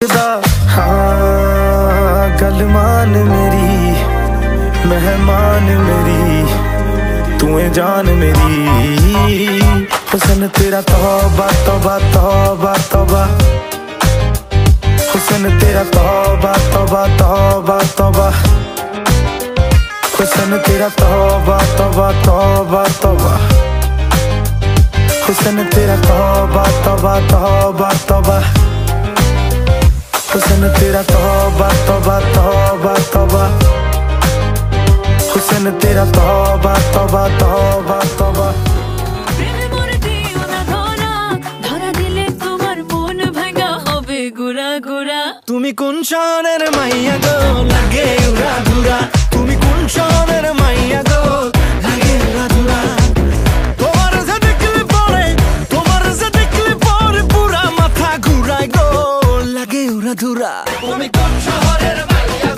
हाँ गल मान मेरी मेहमान मेरी तू है जान मेरी हुस्न तेरा तौबा तौबा तौबा तौबा हुस्न तेरा तौबा तौबा तौबा तौबा हुस्न तेरा तौबा तौबा तौबा तौबा हुस्न तेरा तौबा तौबा तौबा तौबा हुस्न तेरा तौबा तौबा तौबा तौबा हुस्न तेरा तौबा तौबा तौबा तौबा তুমি কোন শহরের মাইয়া গো লাগে উড়া ধুরা তুমি কোন শহরের মাইয়া গো লাগে উড়া ধুরা তোমার যে দেখলে পরে পুরা মাথা ঘুরায় গো লাগে উড়া ধুরা তুমি কোন শহরের মাইয়া